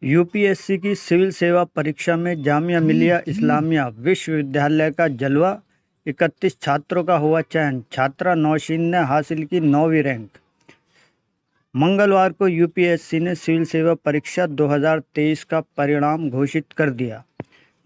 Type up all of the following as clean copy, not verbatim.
UPSC की civil सेवा परीक्षा में जामिया मिलिया इस्लामिया विश्वविद्यालय का जलवा। 31 छात्रों का हुआ चयन। छात्रा नौशीन ने हासिल की 9वीं रैंक। मंगलवार को यूपीएससी ने सिविल सेवा परीक्षा 2023 का परिणाम घोषित कर दिया।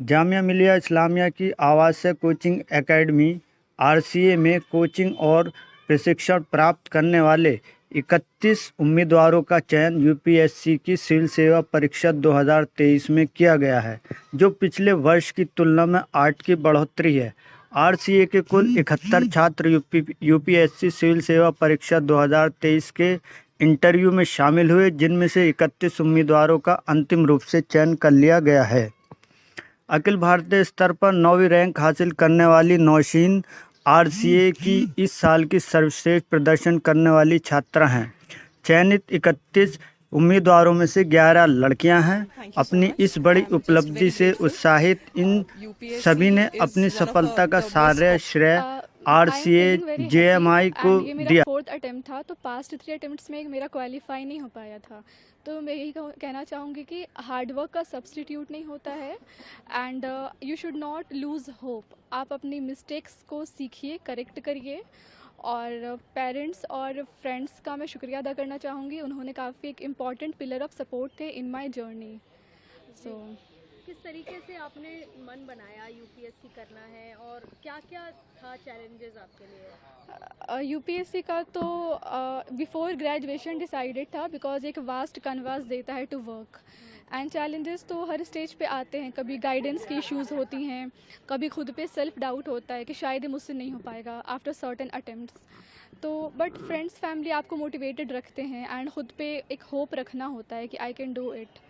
जामिया मिलिया इस्लामिया की आवासीय कोचिंग एकेडमी आरसीए में कोचिंग और प्रशिक्षण प्राप्त करने वाले 31 उम्मीदवारों का चयन यूपीएससी की सिविल सेवा परीक्षा 2023 में किया गया है, जो पिछले वर्ष की तुलना में 8 की बढ़ोतरी है। आरसीए के कुल 71 छात्र यूपीएससी सिविल सेवा परीक्षा 2023 के इंटरव्यू में शामिल हुए, जिनमें से 31 उम्मीदवारों का अंतिम रूप से चयन कर लिया गया है। अखिल भारतीय स्तर पर 9वीं रैंक हासिल करने वाली नौशीन आरसीए की इस साल की सर्वश्रेष्ठ प्रदर्शन करने वाली छात्रा हैं। चयनित 31 उम्मीदवारों में से 11 लड़कियां हैं। अपनी इस बड़ी उपलब्धि से उत्साहित इन सभी ने अपनी सफलता का सारा श्रेय आरसीए जेएमआई को दिया। मेरा 4th अटेम्प्ट था, तो पास्ट 3 अटेम्प्ट्स में मेरा क्वालिफाई नहीं हो पाया था। तो मैं यही कहना चाहूँगी कि हार्डवर्क का सब्स्टिट्यूट नहीं होता है and you should not lose hope. आप अपनी मिस्टेक्स को सीखिए, करेक्ट करिए। और पेरेंट्स और फ्रेंड्स का मैं शुक्रिया अदा करना चाहूँगी। उन्होंने काफ़ी एक इम्पॉर्टेंट पिलर ऑफ सपोर्ट थे इन माई जर्नी। किस तरीके से आपने मन बनाया यूपीएससी करना है और क्या क्या था चैलेंजेस आपके लिए? यूपीएससी का तो बिफोर ग्रेजुएशन डिसाइडेड था, बिकॉज एक वास्ट कन्वास देता है टू वर्क। एंड चैलेंजेस तो हर स्टेज पे आते हैं। कभी गाइडेंस की इश्यूज होती हैं, कभी खुद पे सेल्फ डाउट होता है कि शायद ये मुझसे नहीं हो पाएगा आफ्टर सर्टेन अटेम्प्ट्स। तो बट फ्रेंड्स फैमिली आपको मोटिवेटेड रखते हैं एंड खुद पे एक होप रखना होता है कि I can do it.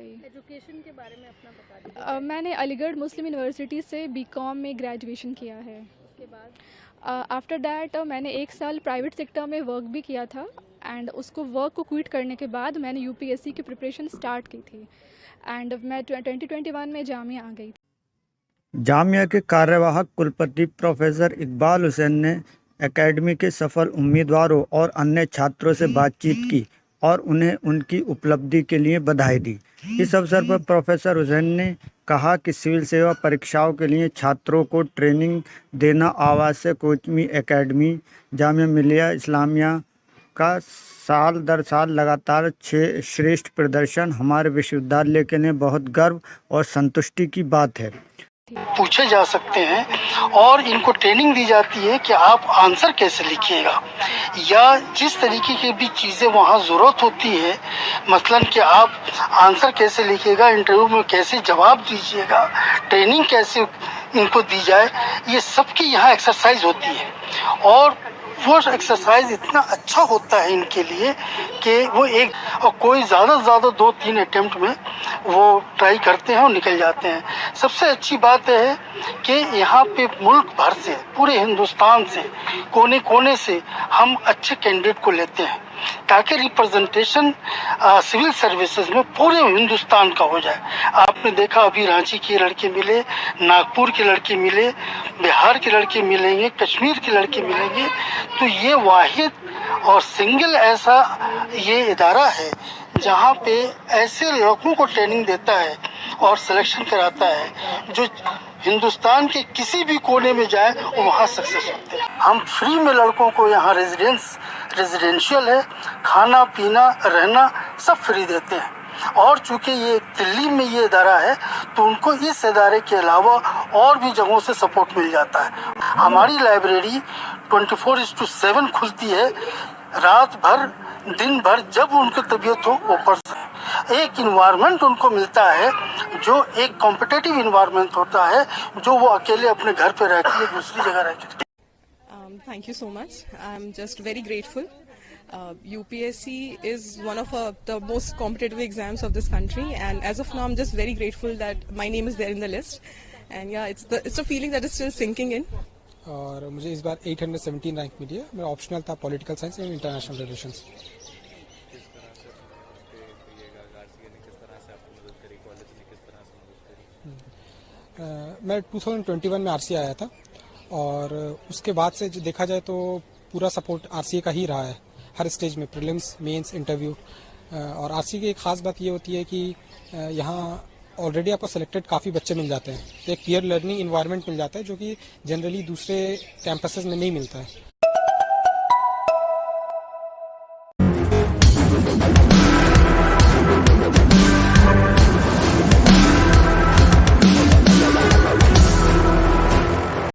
Education के बारे में अपना बता दीजिए। मैंने अलीगढ़ मुस्लिम यूनिवर्सिटी से बीकॉम में ग्रेजुएशन किया है। उसके बाद आफ्टर दैट मैंने 1 साल प्राइवेट सेक्टर में वर्क भी किया था एंड उसको वर्क को क्विट करने के बाद मैंने यूपीएससी की प्रिपरेशन स्टार्ट की थी एंड मैं 2021 में जामिया आ गई थी। जामिया के कार्यवाहक कुलपति प्रोफेसर इकबाल हुसैन ने एकेडमी के सफल उम्मीदवारों और अन्य छात्रों से बातचीत की और उन्हें उनकी उपलब्धि के लिए बधाई दी। इस अवसर पर प्रोफेसर हुसैन ने कहा कि सिविल सेवा परीक्षाओं के लिए छात्रों को ट्रेनिंग देना आवासीय कोचिंग एकेडमी जामिया मिलिया इस्लामिया का साल दर साल लगातार श्रेष्ठ प्रदर्शन हमारे विश्वविद्यालय के लिए बहुत गर्व और संतुष्टि की बात है। पूछे जा सकते हैं और इनको ट्रेनिंग दी जाती है कि आप आंसर कैसे लिखिएगा, या जिस तरीके की भी चीज़ें वहाँ ज़रूरत होती है, मसलन कि आप आंसर कैसे लिखिएगा, इंटरव्यू में कैसे जवाब दीजिएगा, ट्रेनिंग कैसे इनको दी जाए, ये सबकी यहाँ एक्सरसाइज होती है। और वो एक्सरसाइज इतना अच्छा होता है इनके लिए कि वो एक और कोई ज़्यादा से ज़्यादा 2-3 अटेम्प्ट में वो ट्राई करते हैं और निकल जाते हैं। सबसे अच्छी बात है कि यहाँ पे मुल्क भर से, पूरे हिंदुस्तान से, कोने कोने से हम अच्छे कैंडिडेट को लेते हैं ताकि रिप्रेजेंटेशन सिविल सर्विसेज में पूरे हिंदुस्तान का हो जाए। आपने देखा अभी रांची के लड़के मिले, नागपुर के लड़के मिले, बिहार के लड़के मिलेंगे, कश्मीर के लड़के मिलेंगे। तो ये वाहिद और सिंगल ऐसा ये इदारा है जहाँ पे ऐसे लड़कों को ट्रेनिंग देता है और सिलेक्शन कराता है जो हिंदुस्तान के किसी भी कोने में जाए वो वहाँ सक्सेस होते हैं। हम फ्री में लड़कों को यहाँ रेजिडेंशियल है, खाना पीना रहना सब फ्री देते हैं। और चूंकि ये दिल्ली में ये इदारा है तो उनको इस इदारे के अलावा और भी जगहों से सपोर्ट मिल जाता है। हमारी लाइब्रेरी 24/7 खुलती है, रात भर दिन भर जब उनको तबीयत हो वो पढ़ सकते। एक इन्वायरमेंट उनको मिलता है जो एक कॉम्पिटिटिव इन्वायरमेंट होता है, जो वो अकेले अपने घर पे रह के दूसरी जगह रह के। Thank you so much. I'm just very grateful. UPSC is one of the most competitive exams of this country, and as of now, I'm just very grateful that my name is there in the list. And yeah, it's a feeling that is still sinking in. और मुझे इस बार 817 rank मिली है। मेरा optional था political science and international relations. मैं 2021 में RCA आया था और उसके बाद से जो देखा जाए तो पूरा सपोर्ट आरसीए का ही रहा है हर स्टेज में, प्रीलिम्स, मेंस, इंटरव्यू। और आरसी की एक ख़ास बात ये होती है कि यहाँ ऑलरेडी आपको सेलेक्टेड काफ़ी बच्चे मिल जाते हैं, तो एक पीयर लर्निंग इन्वायरमेंट मिल जाता है जो कि जनरली दूसरे कैंपसेस में नहीं मिलता है।